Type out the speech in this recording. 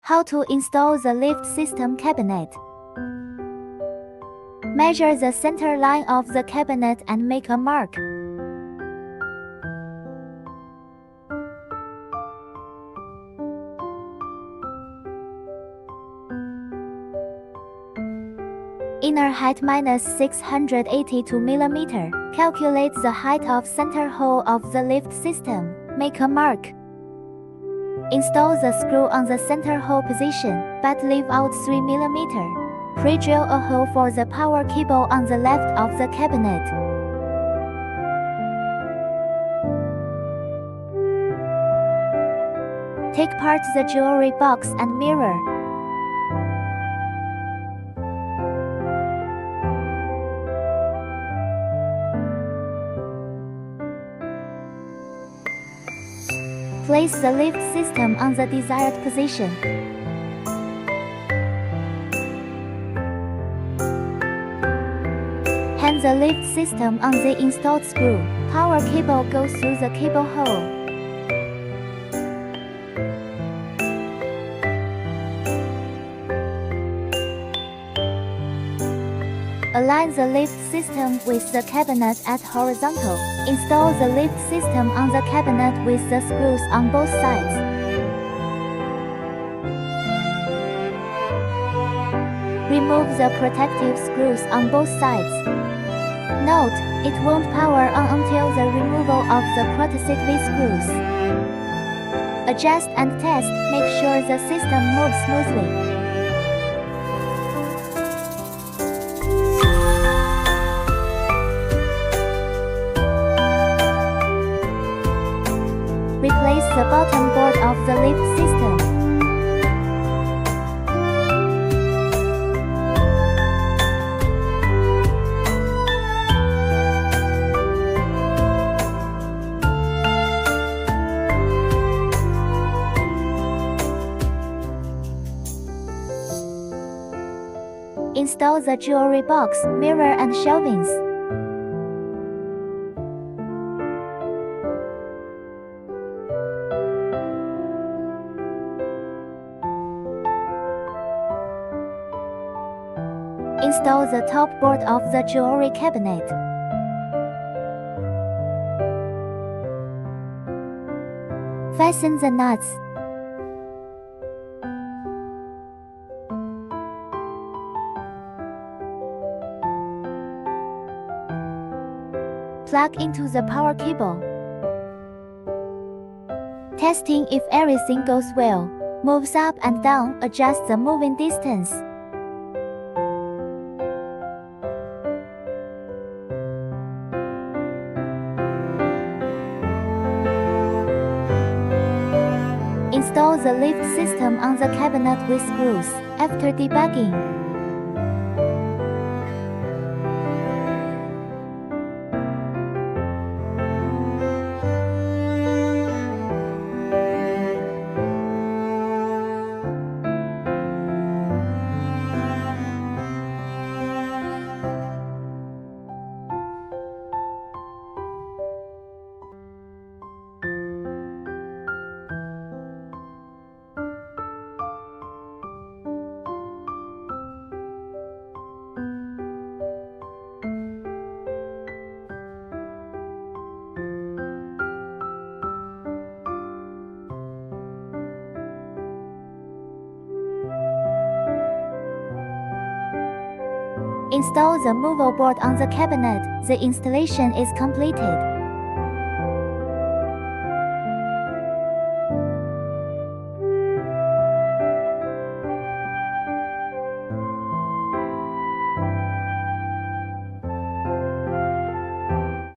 How to install the lift system cabinet. Measure the center line of the cabinet and make a mark. Inner height minus 682 mm. Calculate the height of center hole of the lift system. Make a mark. Install the screw on the center hole position, but leave out 3 mm. Pre-drill a hole for the power cable on the left of the cabinet. Take apart the jewelry box and mirror. Place the lift system on the desired position. Hang the lift system on the installed screw. Power cable goes through the cable hole. Align the lift system with the cabinet at horizontal. Install the lift system on the cabinet with the screws on both sides. Remove the protective screws on both sides. Note, it won't power on until the removal of the protected V-screws. Adjust and test, make sure the system moves smoothly. Replace the bottom board of the lift system. Install the jewelry box, mirror and shelvings. Install the top board of the jewelry cabinet. Fasten the nuts. Plug into the power cable. Testing if everything goes well. Moves up and down, adjust the moving distance. Install the lift system on the cabinet with screws. After debugging, install the movable board on the cabinet. The installation is completed.